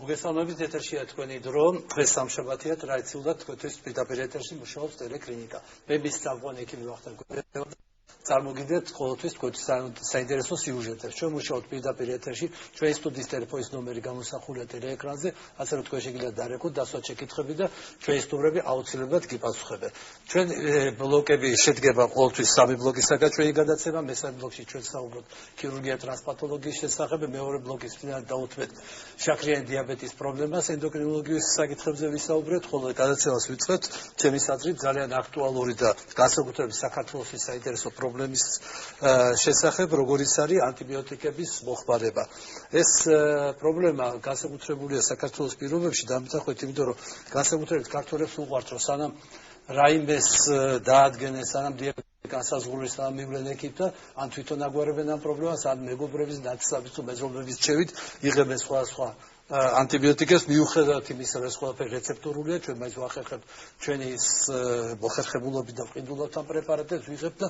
მოგესალმებით ეთერშია თქვენი დრო, დღეს სამშაბათია, ტრადიციულად თქვენთვის პირდაპირ ეთერში მუშაობს ტელეკლინიკა. მე მის წამყვანი ექიმი ვახტანგ გოგებაძე. წარმოგიდგენთ ყოველთვის თქვენთვის საინტერესო სიუჟეტებს. ჩვენ მუშაობთ პირდაპირ ეთერში, ჩვენი სტუდიის ტელეფონის ნომერი გამოსახულია ტელეეკრანზე, ასე რომ თქვენ შეგიძლიათ დარეკოთ დასვათ შეკითხვები და ჩვენი სტუმრები აუცილებლად გიპასუხებენ. ჩვენ ბლოკები შედგება ყოველთვის 3 ბლოკისაგან ჩვენი გადაცემა, მესამე ბლოკში ჩვენ საუბრობთ ქირურგია ტრანსპათოლოგიის შესახებ, მეორე ბლოკის წინათ დავუთმეთ შაქრიანი დიაბეტის პრობლემას, ენდოკრინოლოგიის საკითხებზე ვისაუბრეთ, ხოლო გადაცემას ვიწყებთ ჩემის აზრით ძალიან აქტუალური და განსაკუთრებით საქართველოს საინტერესო პრობლემის შესახებ, როგორიც არის ანტიბიოტიკების მოხმარება. ეს პრობლემა განსაკუთრებულია საქართველოს პირობებში, დამიტახოთ, იმიტომ რომ განსაკუთრებით ქართველებს უყვართ, რომ სანამ რაიმეს დაადგენენ, სანამ დიაბეტი განსაზღვრული, სანამ მივლენ ექიმთან, ან თვითონ აგვარებენ ამ პრობლემას, ან მეგობრების ნაცვლად თუ მეზობლების ჩევით იღებენ სხვა ანტიბიოტიკებს, მიუხედავად იმისა, რომ ეს ყველაფერი რეცეპტორულია, ჩვენ მაინც ვახერხებთ ჩვენი მოხერხებულობით და მყიდულობთ ამ პრეპარატებს ვიღებთ და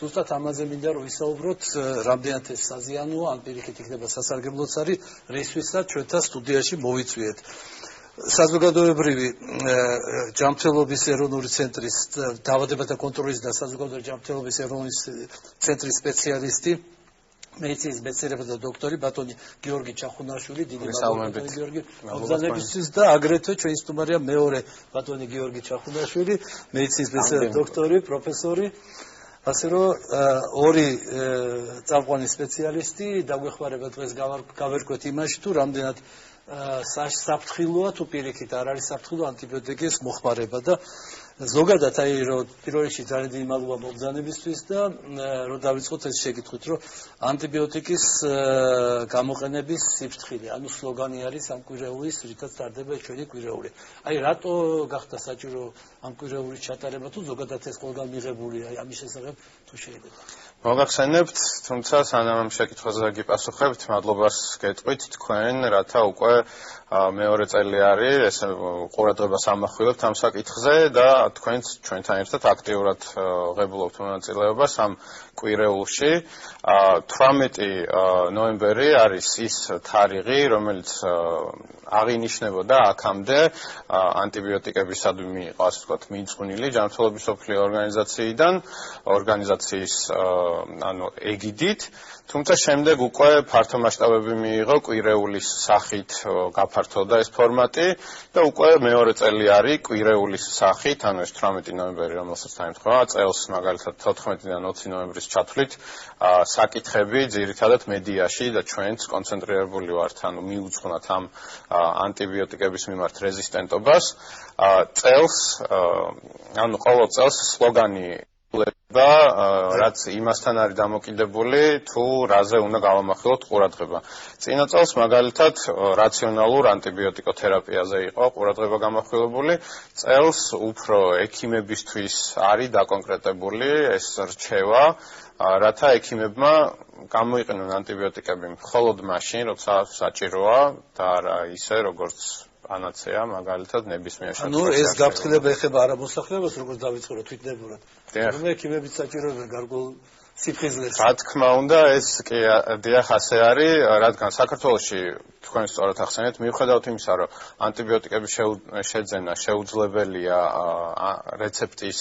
ზუსტად ამაზე მინდა რომ ვისაუბროთ, რამდენად ეს საზიანოა, ან პირიქით იქნება სასარგებლოც არის, რისთვისაც ჩვენთან სტუდიაში მოვიწვიეთ. საზოგადოებრივი ჯანმრთელობის ეროვნული ცენტრის დაავადებათა კონტროლის და საზოგადოებრივი ჯანმრთელობის ეროვნული ცენტრის სპეციალისტი მედიცინის მეცნიერებათა დოქტორი ბატონი გიორგი ჩახუნაშვილი, დიდი მადლობა გიორგი მოგზაურობისთვის და აგრეთვე ჩვენი სტუმარია მეორე ბატონი გიორგი ჩახუნაშვილი, მედიცინის მეცნიერებათა დოქტორი, პროფესორი. ასე რომ ორი წამყვანი სპეციალისტი დაგვეხმარება დღეს გავერკვეთ იმაში თუ რამდენად საფრთხილოა თუ პირიქით არ არის საფრთხილო ანტიბიოტიკის მოხმარება და ზოგადად აი რომ პირველ რიგში ძალიან დიდი მადლობა მოგზაურობისთვის და რომ დავიწყოთ ეს შეკითხვით რომ ანტიბიოტიკის გამოყენების სიფრთხილე, ანუ სლოგანი არის ამ კვირეულის, რითაც ტარდება ჩვენი კვირეული. აი რატო გახდა საჭირო ამ კვირეულის ჩატარება თუ ზოგადად ეს ყველგან მიღებულია, აი ამის შესახებ თუ შეიძლება. მოგახსენებთ, თუმცა სანამ ამ შეკითხვაზე გიპასუხებთ, მადლობას გეტყვით თქვენ, რათა უკვე მეორე წელი არის ეს ყურადღებას ამახვილებთ ამ საკითხზე და თქვენც ჩვენთან ერთად აქტიურად ღებულობთ მონაწილეობას ამ კვირეულში. 18 ნოემბერი არის ის თარიღი, რომელიც აღინიშნებოდა აქამდე ანტიბიოტიკებისადმი მიიღო, ასე ვთქვათ, მიძღვნილი ჯანმრთელობის მსოფლიო ორგანიზაციიდან, ორგანიზაციის ანუ ეგიდით, თუმცა შემდეგ უკვე ფართო მასშტაბები მიიღო კვირეულის სახით გაფართოვდა ეს ფორმატი და უკვე მეორე წელი არის კვირეულის სახით, ანუ ეს 18 ნოემბერი, რომელსაც დაემთხვა, წელს მაგალითად 14-დან 20 ნოემბრის ჩათვლით საკითხები ძირითადად მედიაში და ჩვენც კონცენტრირებული ვართ, ანუ მიუძღვნათ ამ ანტიბიოტიკების მიმართ რეზისტენტობას. წელს, ანუ ყოველ წელს სლოგანი და რაც იმასთან არის დამოკიდებული, თუ რაზე უნდა გავამახვილოთ ყურადღება. წინა წელს მაგალითად რაციონალურ ანტიბიოტიკოთერაპიაზე იყო ყურადღება გამახვილებული, წელს უფრო ექიმებისთვის არის დაკონკრეტებული ეს რჩევა, რათა ექიმებმა გამოიყენონ ანტიბიოტიკები მხოლოდ მაშინ, როცა საჭიროა და არა ისე, როგორც ანაცეა, მაგალითად ნებისმიერ შემთხვევაში. ანუ ეს გაფრთხილება ეხება არა მოსახლეობას, როგორც დავიწყო თვითნებურად. რომ ექიმებიც საჭიროებენ გარკვეულ სიფხიზლეს. რა თქმა უნდა, ეს კი დიახ ასე არის, რადგან საქართველოში თქვენ სწორად ახსენეთ, მიუხედავად იმისა, რომ ანტიბიოტიკების შეძენა შეუძლებელია რეცეპტის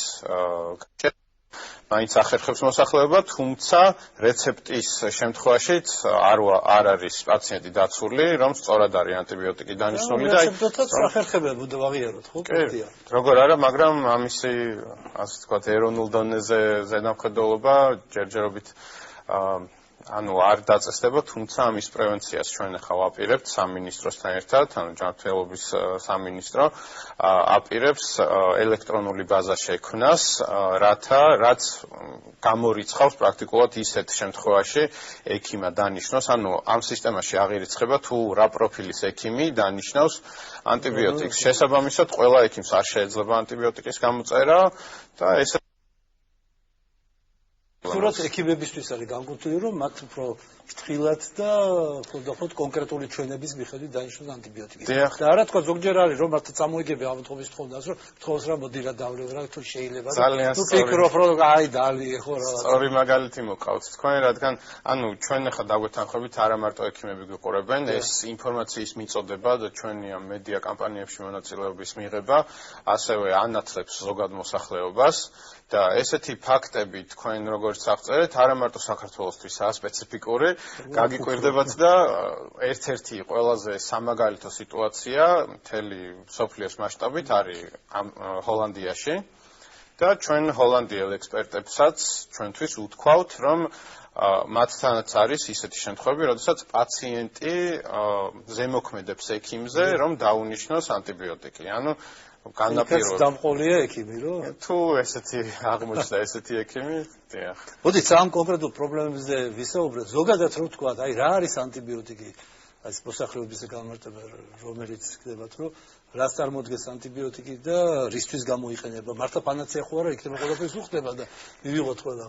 მაინც ახერხებს მოსახლეობა, თუმცა რეცეპტის შემთხვევაშიც არ არის პაციენტი დაცული, რომ სწორად არის ანტიბიოტიკი დანიშნული და რეცეპტოთაც ახერხებენ ვაღიაროთ, ხო? კი, როგორ არა, მაგრამ ამისი, ასე ვთქვათ, ეროვნულ დონეზე ზედამხედველობა ჯერჯერობით ანუ არ დაწესდება, თუმცა ამის პრევენციას ჩვენ ახლა ვაპირებთ სამინისტროსთან ერთად, ანუ ჯანმრთელობის სამინისტრო აპირებს ელექტრონული ბაზა შექმნას, რაც გამორიცხავს პრაქტიკულად ისეთ შემთხვევაში ექიმა დანიშნოს, ანუ ამ სისტემაში აღირიცხება თუ რა პროფილის ექიმი დანიშნავს ანტიბიოტიკს. შესაბამისად, ყველა ექიმს არ შეეძლება ანტიბიოტიკის გამოწერა და ეს უბრალოდ ექიმებისთვის არის განკუთვნილი, რომ მათ უფრო ფრთხილად და ხოდახოდ კონკრეტული ჩვენების მიხედვით დანიშნოს ანტიბიოტიკი. და არა თქვა ზოგჯერ არის რომ მართლა წამოიგები ავთობის თხოვდას, რომ თხოვს რა მოდი რა დავლევ რა თუ შეიძლება და თუ ფიქრობ რომ აი დალიე ხო რა. სწორი მაგალითი მოგყავთ თქვენ, რადგან ანუ ჩვენ ახლა დაგვეთანხმებით არა მარტო ექიმები გვიყურებენ, ეს ინფორმაციის მიწოდება და ჩვენი ამ მედია კამპანიებში მონაწილეობის მიღება ასევე ანაცლებს ზოგად მოსახლეობას და ესეთი ფაქტები თქვენ როგორც აღწერეთ, არა მარტო საქართველოსთვისაა სპეციფიკური, გაგიკვირდებათ და ერთ-ერთი ყველაზე სამაგალითო სიტუაცია მთელი მსოფლიოს მასშტაბით არის ჰოლანდიაში და ჩვენ ჰოლანდიელ ექსპერტებსაც ჩვენთვის უთქვავთ, რომ მათთანაც არის ისეთი შემთხვევები, როდესაც პაციენტი ზემოქმედებს ექიმზე, რომ დაუნიშნოს ანტიბიოტიკი. ანუ განაპირობებს დამყოლია ექიმი რომ თუ ესეთი აღმოჩნდა ესეთი ექიმი, დიახ. მოდით ამ კონკრეტულ პრობლემებზე ვისაუბროთ. ზოგადად რომ თქვა, აი რა არის ანტიბიოტიკი? აი მოსახლეობის განმარტება რომელიც ხდებათ, რომ რას წარმოადგენს ანტიბიოტიკი და რისთვის გამოიყენება? მართლა პანაცეა ხო არა, იქნება ყველაფერს უხდება და მივიღოთ ყველა.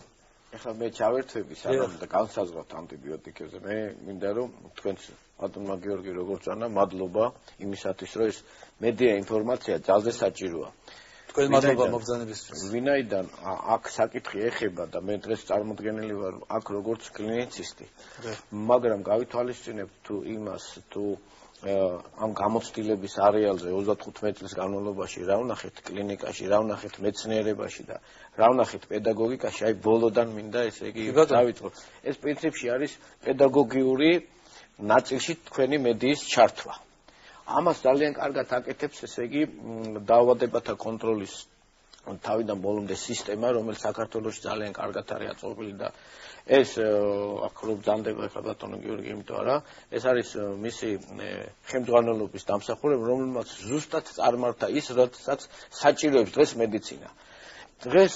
ეხლა მე ჩავერთვები სანამ და განსაზღვროთ ანტიბიოტიკებზე. მე მინდა რომ თქვენს ბატონმა გიორგი როგორც ანა, მადლობა იმისათვის, რომ ეს მედია ინფორმაცია ძალზე საჭიროა. თქვენ მადლობა მოგზაურობისთვის. ვინაიდან აქ საკითხი ეხება და მე დღეს წარმოდგენილი ვარ აქ როგორც კლინიცისტი. მაგრამ გავითვალისწინებ თუ იმას თუ ამ გამოცდილების არეალზე 35 წლის განმავლობაში რა ვნახეთ კლინიკაში, რა ვნახეთ მეცნიერებაში და რა ვნახეთ პედაგოგიკაში, აი ბოლოდან მინდა ესე იგი დავიწყო. ეს პრინციპში არის პედაგოგიური ნაწილში თქვენი მედიის ჩართვა. ამას ძალიან კარგად აკეთებს ესე იგი დაავადებათა კონტროლის თავიდან ბოლომდე სისტემა, რომელიც საქართველოში ძალიან კარგად არის აწყვეტილი და ეს აქ რომ ბრძანდება ახლა ბატონო გიორგი, იმიტომ არა, ეს არის მისი ხელმძღვანელობის დამსახურება, რომელმაც ზუსტად წარმართა ის, როდესაც საჭიროებს დღეს მედიცინა. დღეს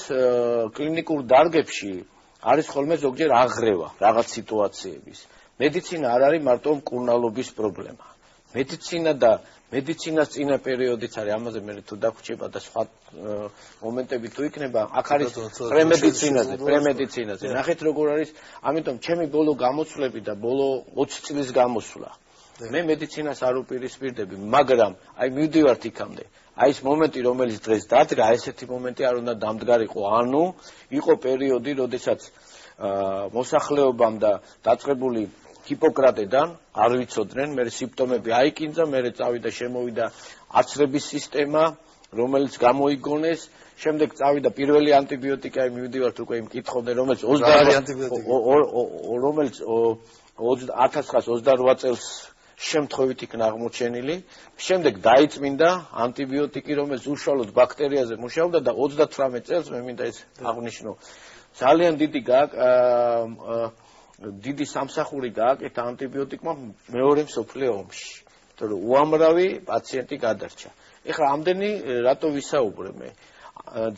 კლინიკურ დარგებში არის ხოლმე ზოგჯერ აღრევა რაღაც სიტუაციების. მედიცინა არ არის მარტო მკურნალობის პრობლემა. მედიცინა და მედიცინას წინა პერიოდიც არის, ამაზე მე თუ დაგვრჩება და სხვა მომენტები თუ იქნება, აქ არის პრემედიცინაზე. ნახეთ როგორ არის, ამიტომ ჩემი ბოლო გამოცვლები და ბოლო 20 წლის გამოსვლა. მე მედიცინას არ უპირისპირდები, მაგრამ აი მივდივართ იქამდე. აი ეს მომენტი, რომელიც დღეს დადგა, ესეთი მომენტი არ უნდა დამდგარიყო. ანუ იყო პერიოდი, როდესაც მოსახლეობამ და დაწყებული ჰიპოკრატედან არ ვიცოდნენ, მე სიმპტომები აიკინძა, მე წავიდა შემოვიდა აცრების სისტემა, რომელიც გამოიგონეს, შემდეგ წავიდა პირველი ანტიბიოტიკი, აი მივდივართ უკვე იმ კითხვამდე, რომელიც 1928 წელს შემთხვევით იქნა აღმოჩენილი, შემდეგ დაიწმინდა ანტიბიოტიკი, რომელიც უშუალოდ ბაქტერიაზე მუშაობდა და 38 წელს მე მინდა ეს აღნიშნო. ძალიან დიდი სამსახური გააკეთა ანტიბიოტიკმა მეორე მსოფლიო ომში, იმიტომ რომ უამრავი პაციენტი გადარჩა. ეხლა ამდენი რატო ვისაუბრე მე?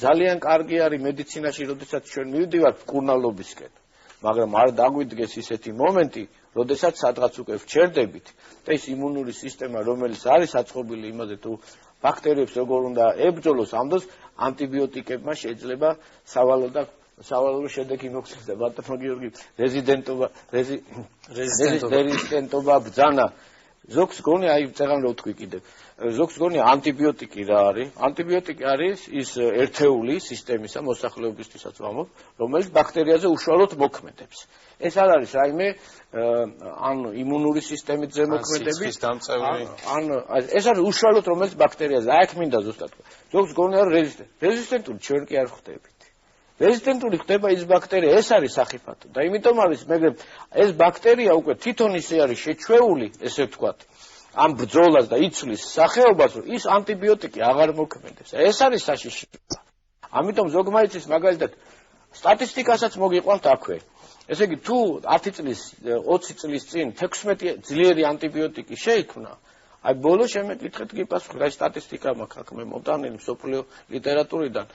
ძალიან კარგი არის მედიცინაში, როდესაც ჩვენ მივდივართ მკურნალობისკენ, მაგრამ არ დაგვიდგეს ისეთი მომენტი, როდესაც სადღაც უკვე ვჩერდებით და ის იმუნური სისტემა, რომელიც არის აწყობილი იმაზე თუ ბაქტერიებს როგორ უნდა ებრძოლოს, ამ დროს ანტიბიოტიკებმა შეიძლება სავალალო შედეგი მოგცეს ბატონო გიორგი, რეზისტენტობა ბრძანა. ზოგს გონი აი წეგან რო თქვი კიდე. ზოგს გონი ანტიბიოტიკი რა არის? ანტიბიოტიკი არის ის ერთეული სისტემისა მოსახლეობისთვისაც ვამბობ, რომელიც ბაქტერიაზე უშუალოდ მოქმედებს. ეს არ არის რაიმე ან იმუნური სისტემით ზემოქმედების ან ეს არის უშუალოდ რომელიც ბაქტერიაზე. აი აქ მინდა ზუსტად. ზოგს გონი არის რეზისტენტური, ჩვენ კი არ ხვდებით. რეზისტენტური ხდება ის ბაქტერია, ეს არის სახიფათო და იმიტომ არის მეგრე ეს ბაქტერია უკვე თვითონ ისე არის შეჩვეული, ესე ვთქვათ, ამ ბრძოლას და იცვლის სახეობას, რომ ის ანტიბიოტიკი აღარ მოქმედებს. ეს არის საშიში. ამიტომ ზოგმა იცის მაგალითად სტატისტიკასაც მოგიყვანთ აქვე. ესე იგი თუ 10 წლის 20 წლის წინ 16 ძლიერი ანტიბიოტიკი შეიქმნა, აი ბოლო შემეკითხეთ კი პასუხი, რა სტატისტიკა მაქვს აქ მე მომტანილი მსოფლიო ლიტერატურიდან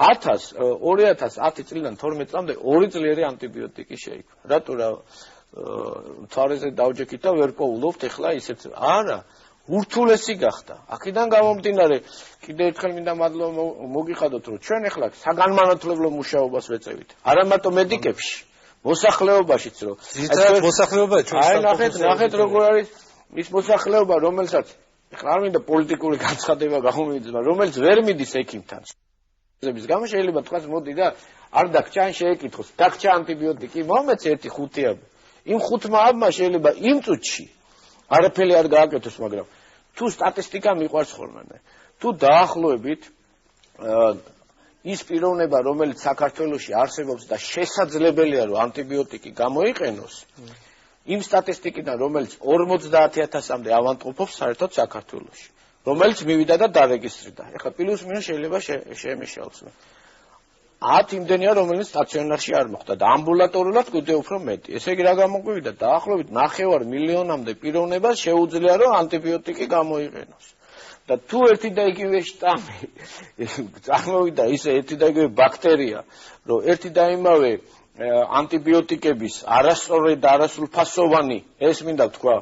2010 წლიდან 12 წლამდე 2 ძლიერი ანტიბიოტიკი შეიქმნა. რატო რა თვალეზე დავჯექით და ვერ პოულობთ ეხლა ისეთ არა ურთულესი გახდა. აქედან გამომდინარე, კიდევ ერთხელ მინდა მადლობა მოგიხადოთ, რომ ჩვენ ახლა საგანმანათლებლო მუშაობას ვეწევით. არა მარტო მედიკებში, მოსახლეობაშიც რომ. ზუსტად მოსახლეობაა ჩვენ. აი ნახეთ როგორ არის ის მოსახლეობა, რომელსაც ახლა არ მინდა პოლიტიკური განცხადება გამომიძება, რომელიც ვერ მიდის ექიმთან. ზების გამო შეიძლება თქვას მოდი და არ დაგჭან შეეკითხოს. დაგჭა ანტიბიოტიკი, მომეც 1-5 აბა. იმ 5 აბმა შეიძლება იმ წუთში არაფერი არ გააკეთოს, მაგრამ თუ სტატისტიკა მიყვარს ხოლმე, თუ დაახლოებით ის პიროვნება, რომელიც საქართველოში არსებობს და შესაძლებელია, რომ ანტიბიოტიკი გამოიყენოს, იმ სტატისტიკიდან, რომელიც 50,000-მდე ავადმყოფობს საერთოდ საქართველოში, რომელიც მივიდა და დარეგისტრირდა. ეხლა პლუს მინუს შეიძლება შემეშალოს. 10 იმდენია, რომელიც სტაციონარში არ მოხდა და ამბულატორულად კიდევ უფრო მეტი. ესე იგი რა გამოგვივიდა? დაახლოებით 9 მილიონამდე პიროვნებას შეუძლია, რომ ანტიბიოტიკი გამოიყენოს. და თუ ერთი და იგივე შტამი წარმოვიდა ისე ერთი და იგივე ბაქტერია, რომ ერთი და იმავე ანტიბიოტიკების არასწორი და არასრულფასოვანი, ეს მინდა თქვა,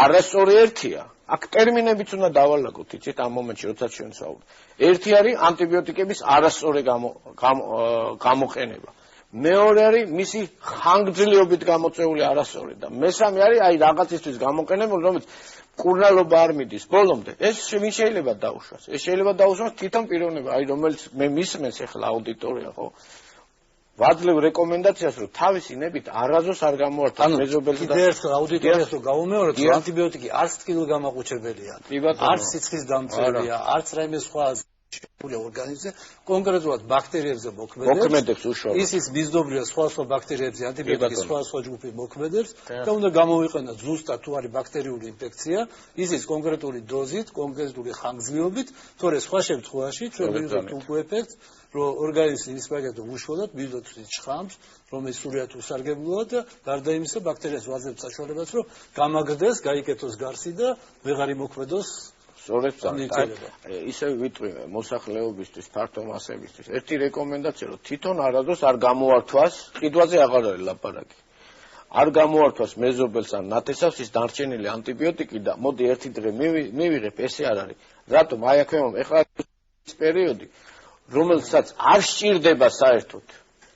არასწორი ერთია. აქ ტერმინებიც უნდა დავალაგოთ, იცით, ამ მომენტში, როცა ჩვენ ვსაუბრობთ. ერთი არის ანტიბიოტიკების არასწორი გამოყენება. მეორე არის მისი ხანგრძლივობით გამოწვეული არასწორი და მესამე არის აი რაღაცისთვის გამოყენებული, რომელიც მკურნალობა არ მიდის ბოლომდე. ეს შეიძლება დაუშვას. ეს შეიძლება დაუშვას თვითონ პიროვნება, აი რომელიც მე მისმენს ახლა აუდიტორია, ხო? ვაძლევ რეკომენდაციას, რომ თავისი ნებით არაზოს არ გამოართოს მეზობელს და კიდევ ერთხელ აუდიტორიას რომ გავუმეოროთ, რომ ანტიბიოტიკი არც ტკივილგამაყუჩებელია, არც სიცხის დამწვერია, არც რაიმე სხვა შეფული ორგანიზმზე, კონკრეტულად ბაქტერიებზე მოქმედებს უშუალოდ. ისიც მიზნობრია სხვა ბაქტერიებზე ანტიბიოტიკის სხვა ჯგუფი მოქმედებს და უნდა გამოვიყენოთ ზუსტად თუ არის ბაქტერიული ინფექცია, ისიც კონკრეტული დოზით, კონკრეტული ხანგრძლივობით, თორე სხვა შემთხვევაში ჩვენ ვიღებთ უკვე ეფექტს, რომ ორგანიზმი ის მაგათ უშუალოდ მივიდოთ ჩხამს, რომელიც სრულად უსარგებლოა და გარდა იმისა ბაქტერიას ვაძლევთ საშუალებას, რომ გამაგრდეს, გაიკეთოს გარსი და ვეღარ იმოქმედოს. სწორედ ისე ვიტყვი მოსახლეობისთვის, ფართო მასებისთვის. ერთი რეკომენდაცია, რომ თვითონ არადოს არ გამოართვას, ყიდვაზე აღარ არის ლაპარაკი. არ გამოართვას მეზობელს ან ნათესავს ის დარჩენილი ანტიბიოტიკი და მოდი ერთი დღე მივიღებ, ესე არ არის. რატომ? აი აქვე ეხლა ის პერიოდი, რომელსაც არ სჭირდება საერთოდ.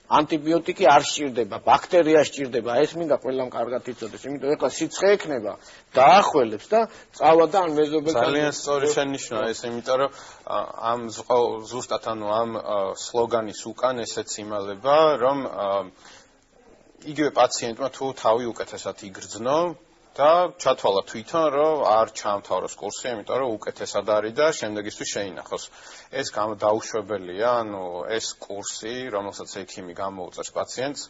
ანტიბიოტიკი არ სჭირდება, ბაქტერია სჭირდება, ეს მინდა ყველამ კარგად იცოდეს, იმიტომ ეხლა სიცხე ექნება, დაახველებს და წავა და ან მეზობელთან ძალიან სწორი შენიშვნაა ეს, იმიტომ რომ ამ ზუსტად ამ სლოგანის უკან ესეც იმალება, რომ იგივე პაციენტმა თუ თავი უკეთესად იგრძნო და ჩათვალა თვითონ, რომ არ ჩაამთავროს კურსი, იმიტომ რომ უკეთესად არის და შემდეგისთვის შეინახოს. ეს დაუშვებელია, ანუ ეს კურსი, რომელსაც ექიმი გამოუწევს პაციენტს,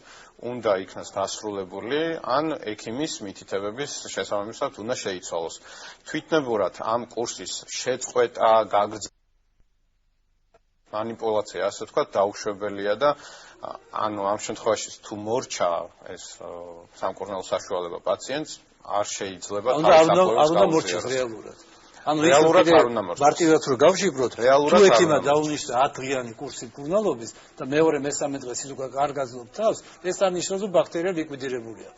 უნდა იქნას დასრულებული, ან ექიმის მითითებების შესაბამისად უნდა შეიცვალოს. თვითნებურად ამ კურსის შეწყვეტა, გაგრძელება, манипуляция, ასე ვთქვათ, დაუშვებელია და ანუ ამ შემთხვევაში თუ მორჩა ეს სამკურნალო საშუალება პაციენტს არ შეიძლება არ უნდა მორჩას რეალურად. ანუ რეალურად არ უნდა მორჩას. მარტივად რო გავშიფროთ, თუ ექიმა დაუნიშნა 10 დღიანი კურსი მკურნალობის და მეორე მესამე დღეს ის უკვე არ გაძლობს თავს, ეს არ ნიშნავს, რომ ბაქტერია ლიკვიდირებულია.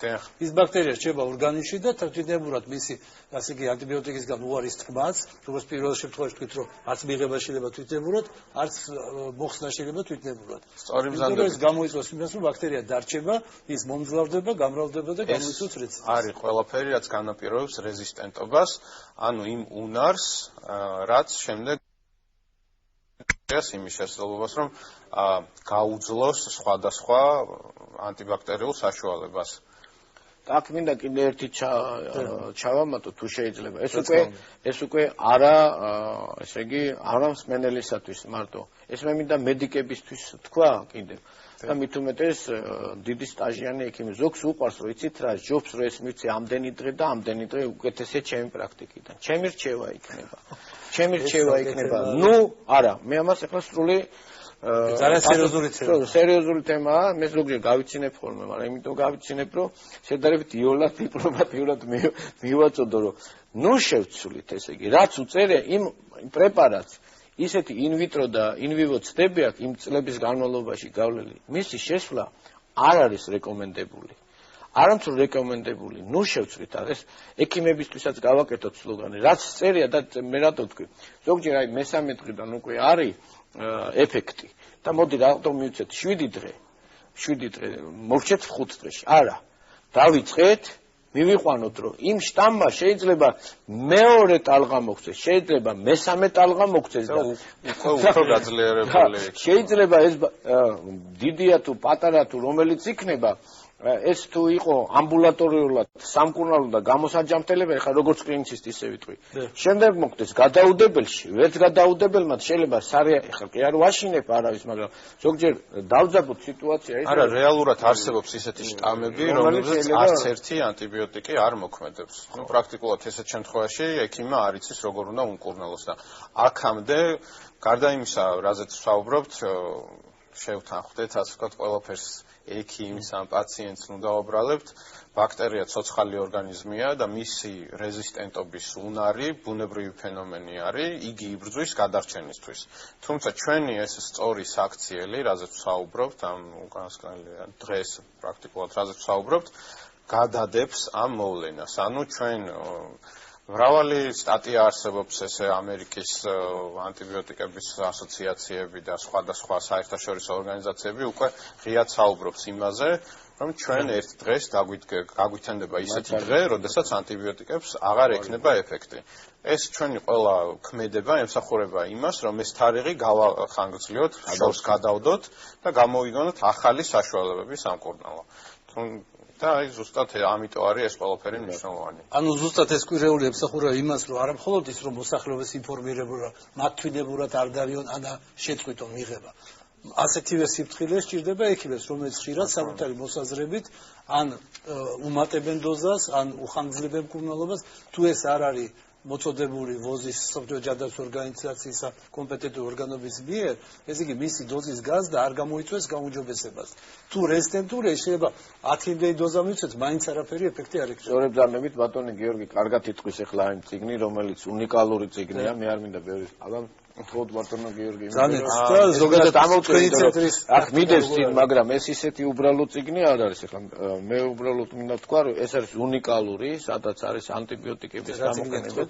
ის ბაქტერია რჩება ორგანიზმში და თვითნებურად მისი, ასე იგი, ანტიბიოტიკისგან უარის თქმაც, როგორც პირველ შემთხვევაში თქვით, რომ არც მიღება შეიძლება თვითნებურად, არც მოხსნა შეიძლება თვითნებურად. სწორი მზადდება. ეს გამოიწვევს იმას, რომ ბაქტერია დარჩება, ის მომძლავრდება, გამრავლდება და გამოიწვევს რეციდივს. არის ყველაფერი, რაც განაპირობებს რეზისტენტობას, ანუ იმ უნარს, რაც შემდეგ იმის შესაძლებლობას, რომ გაუძლოს სხვადასხვა ანტიბაქტერიულ საშუალებას. აქ მინდა კიდე ერთი ჩავამატო თუ შეიძლება. ეს უკვე არა, ესე იგი, არა მსმენელისათვის მარტო. ეს მე მინდა მედიკებისთვის თქვა კიდე. და მით უმეტეს დიდი სტაჟიანი ექიმი ზოგს უყვარს, რომ იცით რა, ჯობს რომ ეს მიცი ამდენი დღე და ამდენი დღე უკეთესია ჩემი პრაქტიკიდან. ჩემი რჩევა იქნება. ნუ, არა, მე ამას ახლა სრული ძალიან სერიოზული თემაა, მე ზოგჯერ გავიცინებ ხოლმე, მაგრამ იმიტომ გავიცინებ, რომ შედარებით იოლად დიპლომატიურად მივაწოდო, რომ ნუ შევცვლით, ესე იგი, რაც უწერია იმ პრეპარატს ისეთი ინვიტრო და ინვივო ცდები აქვს იმ წლების განმავლობაში გავლილი. მისი შესვლა არ არის რეკომენდებული. არამც რომ რეკომენდებული, ნუ შევწვით არის ექიმებისთვისაც გავაკეთოთ სლოგანი, რაც წერია და მე რატო თქვი. ზოგჯერ აი მესამე დღიდან უკვე არის ეფექტი და მოდი რატომ მივცეთ 7 დღე მოვჩეთ 5 დღეში. არა. დავიწყეთ მივიყვანოთ რომ იმ შტამმა შეიძლება მეორე ტალღა მოქცეს, შეიძლება მესამე ტალღა მოქცეს და უფრო გაძლიერებული შეიძლება ეს დიდია თუ პატარა თუ რომელიც იქნება ეს თუ იყო ამბულატორიულად სამკურნალო და გამოსაჯამთელებელი, ხა როგორც კლინიცისტი ისე ვიტყვი. შემდეგ მოხდეს გადაუდებელში, ვერც გადაუდებელმა შეიძლება ხა კი არ ვაშინებ არავის, მაგრამ ზოგჯერ დავძაბოთ სიტუაცია ის. არა, რეალურად არსებობს ისეთი შტამები, რომლებზეც არც ერთი ანტიბიოტიკი არ მოქმედებს. ნუ პრაქტიკულად ესეთ შემთხვევაში ექიმმა არ იცის როგორ უნდა უმკურნალოს და აქამდე გარდა იმისა, რაზეც ვსაუბრობთ, შევთანხმდეთ, ასე ვთქვათ, ყველაფერს ექიმს ან პაციენტს უნდა დაუბრალებთ, ბაქტერია ცოცხალი ორგანიზმია და მისი რეზისტენტობის უნარი ბუნებრივი ფენომენი არის, იგი იბრძვის გადარჩენისთვის. თუმცა ჩვენი ეს სწორი საქციელი, რაზეც ვსაუბრობთ, ამ უკანასკნელი დღეს პრაქტიკულად რაზეც ვსაუბრობთ, გადადებს ამ მოვლენას. ანუ ჩვენ მრავალი სტატია არსებობს ესე ამერიკის ანტიბიოტიკების ასოციაციები და სხვადასხვა საერთაშორისო ორგანიზაციები უკვე ღიად საუბრობს იმაზე, რომ ჩვენ ერთ დღეს გაგვითენდება ისეთი დღე, როდესაც ანტიბიოტიკებს აღარ ექნება ეფექტი. ეს ჩვენი ყველა ქმედება ემსახურება იმას, რომ ეს თარიღი გავახანგრძლივოთ, შორს გადავდოთ და გამოვიგონოთ ახალი საშუალებები სამკურნალო. და აი ზუსტად ამიტომ არის ეს ყველაფერი მნიშვნელოვანი. ანუ ზუსტად ეს კვირეული ემსახურება იმას, რომ არა მხოლოდ ის, რომ მოსახლეობას ინფორმირებულა, მათ თვინებურად არ დარიონ, ანა შეწყვიტონ მიღება. ასეთივე სიფრთხილე სჭირდება ექიმებს, რომელიც ხშირად საკუთარი მოსაზრებით ან უმატებენ დოზას, ან უხანგრძლივენ მკურნალობას, თუ ეს არ არის მოწოდებული ვოზის სოფლიო ჯანდაცვის ორგანიზაციის კომპეტენტური ორგანოების მიერ, ეს იგი მისი დოზის გაზდა არ გამოიწვევს გაუმჯობესებას. თუ რეზისტენტური შეიძლება 10-იმდენი დოზა მივცეთ, მაინც არაფერი ეფექტი არ ექნება. სწორედ ზამებით ბატონი გიორგი კარგად იტყვის ახლა იმ წიგნი, რომელიც უნიკალური წიგნია, მე არ მინდა ბევრი ალბათ თქო ბატონო გიორგი. ზოგადად ამოვწყვეტი ცენტრის აქ მიდევს წიგნი, მაგრამ ეს ისეთი უბრალო წიგნი არ არის. ახლა მე უბრალოდ მინდა ვთქვა, რომ ეს არის უნიკალური, სადაც არის ანტიბიოტიკების გამოყენება.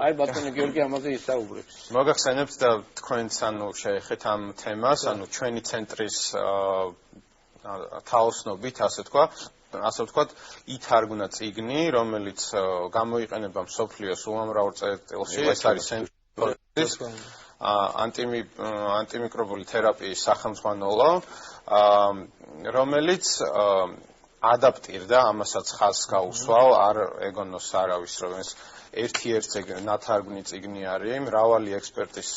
აი ბატონი გიორგი ამაზე ისაუბრებს. მოგახსენებთ და თქვენც ანუ შეეხეთ ამ თემას, ანუ ჩვენი ცენტრის თაოსნობით, ასე ვთქვათ, ითარგმნა წიგნი, რომელიც გამოიყენება მსოფლიოს უამრავ წერტილში, ეს არის ცენტრის ანტიმიკრობული თერაპიის სახელმძღვანელო, რომელიც ადაპტირდა ამასაც ხაზს გაუსვავ, არ ეგონოს არავის, რომ ეს ერთი ნათარგმნი წიგნი არის, მრავალი ექსპერტის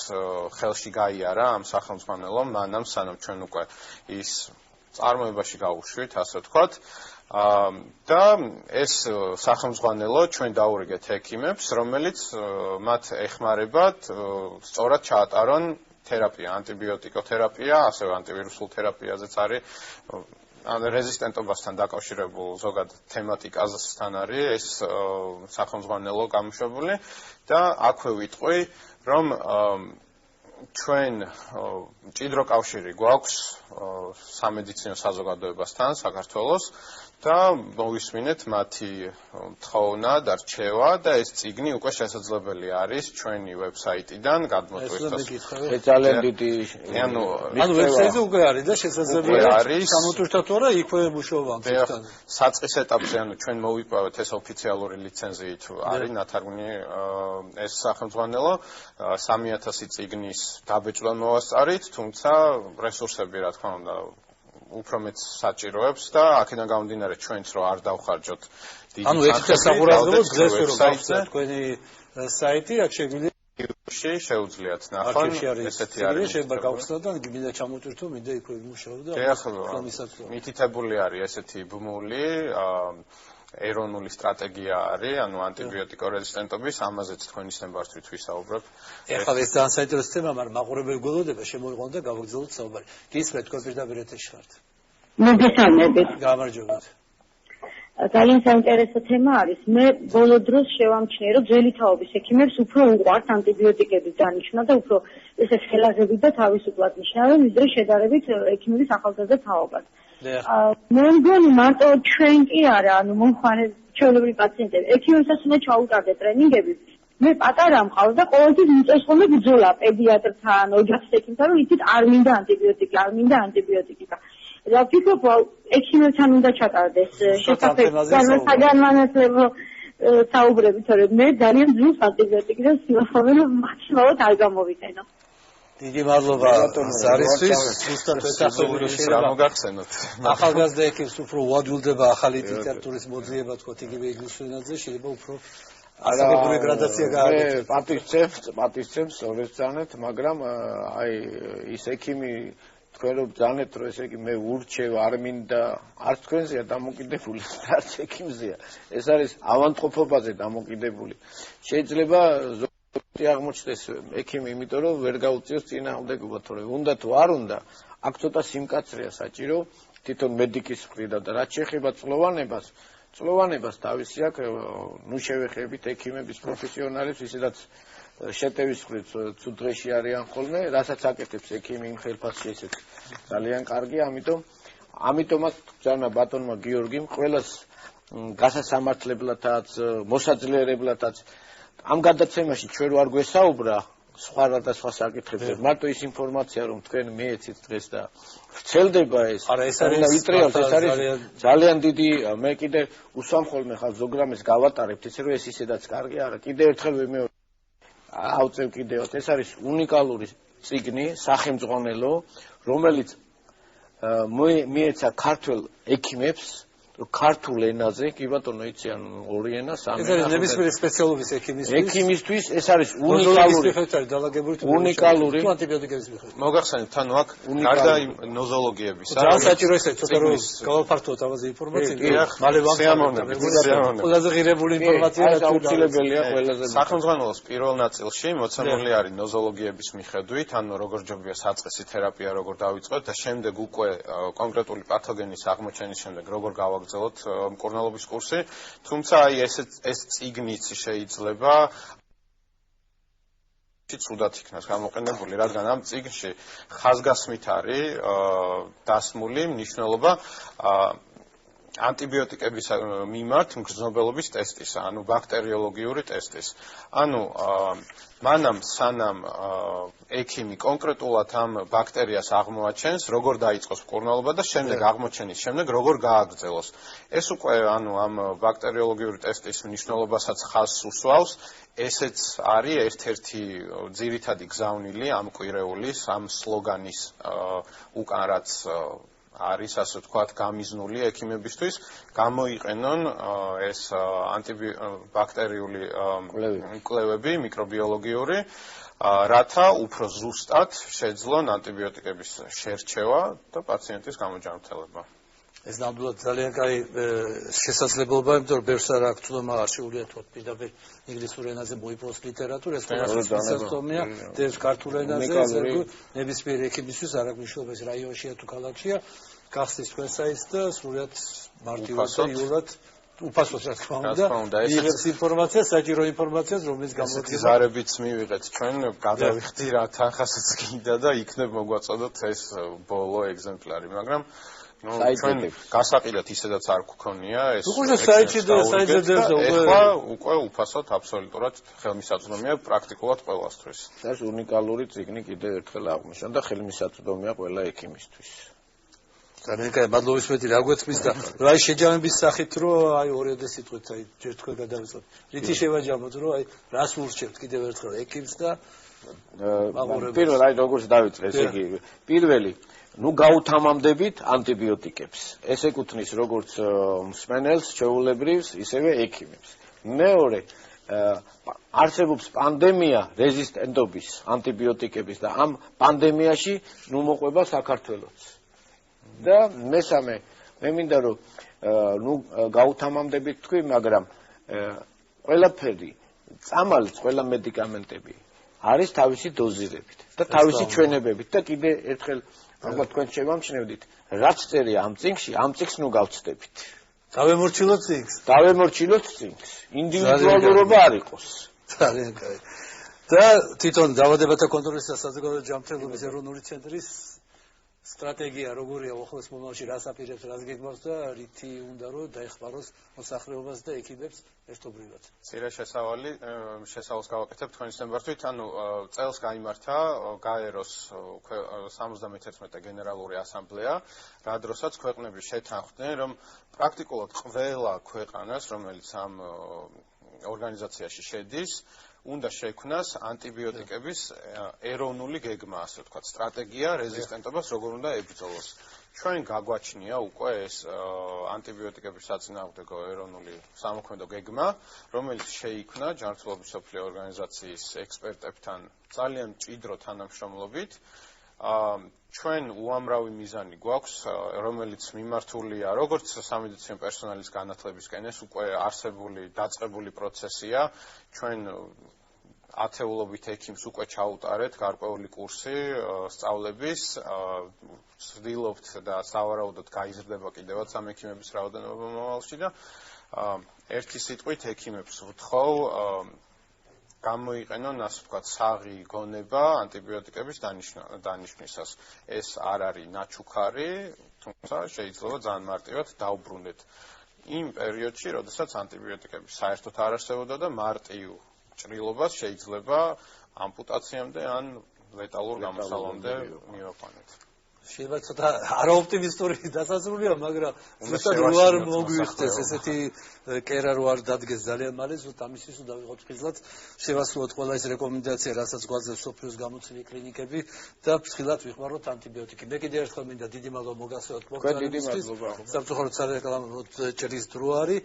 ხელში გაიარა ამ სახელმძღვანელომ, მანამ სანამ ჩვენ უკვე ის წარმოებაში გავუშვით, ასე ვთქვათ. და ეს სახელმძღვანელო ჩვენ დაურიგეთ ექიმებს, რომელიც მათ ეხმარებათ სწორად ჩაატარონ თერაპია, ანტიბიოტიკოთერაპია, ასევე ანტივირუსულ თერაპიაზეც არის რეზისტენტობასთან დაკავშირებულ ზოგადად თემატიკასთან არის ეს სახელმძღვანელო გამოშვებული და აქვე ვიტყვი, რომ ჩვენ მჭიდრო კავშირი გვაქვს სამედიცინო საზოგადოებასთან საქართველოს და მოვისმინეთ მათი თხოვნა და რჩევა და ეს წიგნი უკვე შესაძლებელი არის ჩვენი ვებსაიტიდან გადმოწყვეტოს. ძალიან დიდი ანუ ვებსაიტზე უკვე არის და შესაძლებელი არის სამოტვირთო რა იქვე მუშაობამ ცოტა. საწყის ეტაპზე ანუ ჩვენ მოვიპოვეთ ეს ოფიციალური ლიცენზიით არის ნათარგმნი ეს სახელმძღვანელო 3000 წიგნის დაბეჭდვა მოვასწარით, თუმცა რესურსები რა თქმა უნდა უფრო მეც საჭიროებს და აქედან გამომდინარე ჩვენც რომ არ დავხარჯოთ დიდი ანუ ეხლა საყურადღებოდ დღეს რომ გავხსნათ თქვენი საიტი აქ შეგვიძლია შეუძლიათ ნახონ ესეთი არის შეიძლება გავხსნათ და მინდა ჩამოტვირთო მინდა იქვე ვიმუშაო და მითითებული არის ესეთი ბმული ეროვნული სტრატეგია არის, ანუ ანტიბიოტიკო რეზისტენტობის, ამაზეც თქვენი ნებართვით ვისაუბრებ. ეხლა ეს ძალიან საინტერესო თემა, მაგრამ მაყურებელი გველოდება შემოიყვანოთ და გავაგრძელოთ საუბარი. გისმენთ, თქვენ პირდაპირ ეთერში ხართ. მოგესალმებით. გამარჯობათ. ძალიან საინტერესო თემა არის. მე ბოლო დროს შევამჩნიე, რომ ძველი თაობის ექიმებს უფრო უყვართ ანტიბიოტიკების დანიშვნა და უფრო ესე ხელაზები და თავისუფლად ნიშნავენ, ვიდრე შედარებით ექიმების ახალგაზრდა თაობას. მე მგონი მარტო ჩვენ კი არა, ანუ მომხმარე ჩვეულებრივი პაციენტები, ექიმებსაც უნდა ჩაუტარდეთ ტრენინგები. მე პატარა მყავს და ყოველთვის მიწევს ხოლმე ბრძოლა პედიატრთან, ოჯახის ექიმთან, რომ იცით არ მინდა ანტიბიოტიკი. და ვფიქრობ, ექიმებთან უნდა ჩატარდეს საგანმანათლებლო საუბრები, თორემ მე ძალიან ძვირს ანტიბიოტიკიდან სიმახავენ, რომ მაქსიმალურად არ გამოვიყენო. დიდი მადლობა ზარისთვის, ზუსტად ეთახმებული შეიძლება მოგახსენოთ. ახალგაზრდა ექიმს უფრო უადვილდება ახალი ლიტერატურის მოძიება, თქო, იგივე ინგლისურ ენაზე, შეიძლება უფრო ასაკობრივი გრადაცია გააკეთოს. პატისცემს სწორედ ძანეთ, მაგრამ აი ის ექიმი თქვენ რომ ძანეთ, რომ ესე იგი მე ურჩევ, არ მინდა, არც თქვენზეა დამოკიდებული, არც ექიმზეა. ეს არის ავანტყოფობაზე დამოკიდებული. შეიძლება აღმოჩნდეს ექიმი, იმიტომ რომ ვერ გაუწიოს წინააღმდეგობა, თორემ უნდა თუ არ უნდა, აქ ცოტა სიმკაცრეა საჭირო თვითონ მედიკის მხრიდან და რაც შეეხება წლოვანებას თავისი აქვს, ნუ შევეხებით ექიმების პროფესიონალებს, ისედაც შეტევის მხრით თუ დღეში არიან ხოლმე, რასაც აკეთებს ექიმი იმ ხელფასში ესეც ძალიან კარგია, ამიტომაც ბრძანა ბატონმა გიორგიმ ყველას გასასამართლებლათაც, მოსაძლიერებლათაც ამ გადაცემაში ჩვენ რო არ გვესაუბრა სხვა სხვადასხვა საკითხებზე, მარტო ის ინფორმაცია რომ თქვენ მიეცით დღეს და ვრცელდება ეს. არა, ეს არის ვიტრიალს, ეს არის ძალიან დიდი, მე კიდე უსვამ ხოლმე ხალხს ზოგრამეს გავატარებთ, ისე რომ ეს ისედაც კარგი არა, კიდე ერთხელ ვიმეორებ. ავწევ კიდევ, ეს არის უნიკალური წიგნი, სახელმძღვანელო, რომელიც მიეცა ქართველ ექიმებს ქართულ ენაზე, კი ბატონო, იციან ორი ენა, სამი ენა. ეს არის ნებისმიერი სპეციალობის ექიმისთვის, ეს არის უნიკალური ანტიბიოტიკების მიხედვით. მოგახსენებთ, ანუ აქ გარდა ნოზოლოგიებისა, ძალიან საჭირო ესეა, ცოტა რომ გავაფართოვოთ ამაზე ინფორმაცია, მალე ვამხნევთ. ყველაზე ღირებული ინფორმაცია ეს აუცილებელია ყველაზე. სახელმძღვანელოს პირველ ნაწილში მოცემული არის ნოზოლოგიების მიხედვით, ანუ როგორ ჯობია საწყისი თერაპია როგორ დავიწყოთ და შემდეგ უკვე კონკრეტული პათოგენის აღმოჩენის შემდეგ როგორ გავაგრძელოთ მკურნალობის კურსი, თუმცა აი ეს წიგნიც შეიძლება ცუდად იქნას გამოყენებული, რადგან ამ წიგნში ხაზგასმით არის დასმული მნიშვნელობა ანტიბიოტიკების მიმართ მგრძნობელობის ტესტისა, ანუ ბაქტერიოლოგიური ტესტის. ანუ მანამ სანამ ექიმი კონკრეტულად ამ ბაქტერიას აღმოაჩენს, როგორ დაიწყოს მკურნალობა და შემდეგ აღმოჩენის შემდეგ როგორ გააგრძელოს. ეს უკვე ანუ ამ ბაქტერიოლოგიური ტესტის მნიშვნელობასაც ხაზს უსვავს. ესეც არის ერთ-ერთი ძირითადი გზავნილი ამ კვირეულის, ამ სლოგანის უკან რაც არის ასე ვთქვათ გამიზნული ექიმებისთვის გამოიყენონ ეს ანტიბაქტერიული კვლევები მიკრობიოლოგიური რათა უფრო ზუსტად შეძლონ ანტიბიოტიკების შერჩევა და პაციენტის გამოჯანმრთელება. ეს ნამდვილად ძალიან კაი შესაძლებლობაა, იმიტომ რომ ბევრს არ აქვს ცნობა არ შეუძლია თქო პირდაპირ ინგლისურ ენაზე მოიპოვოს ლიტერატურა, ეს ყველასწორია, დევს ქართულ ენაზე, ეს ნებისმიერი ექიმისთვის არ აქვს მნიშვნელობა, ეს რაიონშია თუ ქალაქშია, გახსნის თქვენ საიტს და სრულიად მარტივად და იურად უფასოდ რა თქმა უნდა, იღებს ინფორმაციას, საჭირო ინფორმაციას, რომელიც გამოდგება. ზარებიც მივიღეთ ჩვენ, გადავიხდი რა თანხასაც გინდა და იქნებ მოგვაწოდოთ ეს ბოლო ეგზემპლარი, მაგრამ ჩვენ გასაყიდად ისედაც არ გქონია ეს უკვე უფასოდ აბსოლუტურად ხელმისაწვდომია პრაქტიკულად ყველასთვის. ეს უნიკალური წიგნი კიდევ ერთხელ აღმოჩნდა და ხელმისაწვდომია ყველა ექიმისთვის. ძალიან კაი, მადლობის მეტი რა გვეთქმის და რა შეჯამების სახით რომ აი ორიოდე სიტყვით აი ჯერ თქვენ გადავიწყოთ. რითი შევაჯამოთ რომ აი რას ურჩევთ კიდევ ერთხელ ექიმს და პირველ აი როგორც დავიწყე ესე იგი პირველი ნუ გაუთამამდებით ანტიბიოტიკებს. ეს ეკუთვნის როგორც მსმენელს, ჩვეულებრივს, ისევე ექიმებს. მეორე, არსებობს პანდემია რეზისტენტობის ანტიბიოტიკების და ამ პანდემიაში ნუ მოყვება საქართველოც. და მესამე, მე მინდა რომ ნუ გაუთამამდებით თქვი, მაგრამ ყველაფერი, წამალიც, ყველა მედიკამენტები არის თავისი დოზირებით და თავისი ჩვენებებით და კიდე ერთხელ ალბათ თქვენ შევამჩნევდით, რაც წერია ამ წიგნში, ამ წიგნს ნუ გავცდებით. დავემორჩილოთ წიგნს. დავემორჩილოთ წიგნს. ინდივიდუალურობა არ იყოს. ძალიან კაი. და თვითონ დაავადებათა კონტროლის და საზოგადოებრივი ჯანმრთელობის ეროვნული ცენტრის სტრატეგია როგორია უახლოეს მომავალში რას აპირებს რას გეგმავს და რითი უნდა რომ დაეხმაროს მოსახლეობას და ეკიბებს ერთობლივად. ცირე შესავალს გავაკეთებ თქვენი სტემბართვით, ანუ წელს გაიმართა გაეროს 71 გენერალური ასამბლეა, რა დროსაც ქვეყნები შეთანხმდნენ, რომ პრაქტიკულად ყველა ქვეყანას, რომელიც ამ ორგანიზაციაში შედის, უნდა შექმნას ანტიბიოტიკების ეროვნული გეგმა, ასე ვთქვათ, სტრატეგია რეზისტენტობას როგორ უნდა ებრძოლოს. ჩვენ გაგვაჩნია უკვე ეს ანტიბიოტიკების საწინააღმდეგო ეროვნული სამოქმედო გეგმა, რომელიც შეიქმნა ჯანმრთელობის მსოფლიო ორგანიზაციის ექსპერტებთან ძალიან მჭიდრო თანამშრომლობით. ჩვენ უამრავი მიზანი გვაქვს, რომელიც მიმართულია როგორც სამედიცინო პერსონალის განათლებისკენ, ეს უკვე არსებული დაწყებული პროცესია. ჩვენ ათეულობით ექიმს უკვე ჩაუტარეთ გარკვეული კურსი სწავლების, ვცდილობთ და სავარაუდოდ გაიზრდება კიდევაც ამ ექიმების რაოდენობა მომავალში და ერთი სიტყვით ექიმებს ვთხოვ გამოიყენონ, ასე ვთქვათ, საღი გონება ანტიბიოტიკების დანიშნვისას. ეს არ არის ნაჩუქარი, თუმცა შეიძლება ძალიან მარტივად დაუბრუნდეთ. იმ პერიოდში, როდესაც ანტიბიოტიკები საერთოდ არ არსებობდა და მარტივ ჭრილობას შეიძლება ამპუტაციამდე ან ლეტალურ გამოსავალამდე მივაყვანეთ. შეიძლება ცოტა არაოპტიმისტური დასასრულია, მაგრამ ზუსტად რო არ მოგვიხდეს ესეთი კერა რო არ დადგეს ძალიან მალე, ზუსტად ამისთვის უნდა ვიყოთ ფრთხილად, შევასრულოთ ყველა ეს რეკომენდაცია, რასაც გვაძლევს მსოფლიოს გამოცდილი კლინიკები და ფრთხილად ვიხმაროთ ანტიბიოტიკი. მე კიდევ ერთხელ მინდა დიდი მადლობა მოგასწროთ მოგწონებისთვის. სამწუხაროდ სარეკლამო ჭრის დრო არის.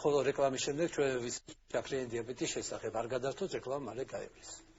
ხოლო რეკლამის შემდეგ ჩვენ ვის ჩაქრიანი დიაბეტის შესახებ არ გადართოთ, რეკლამა მალე გაივლის.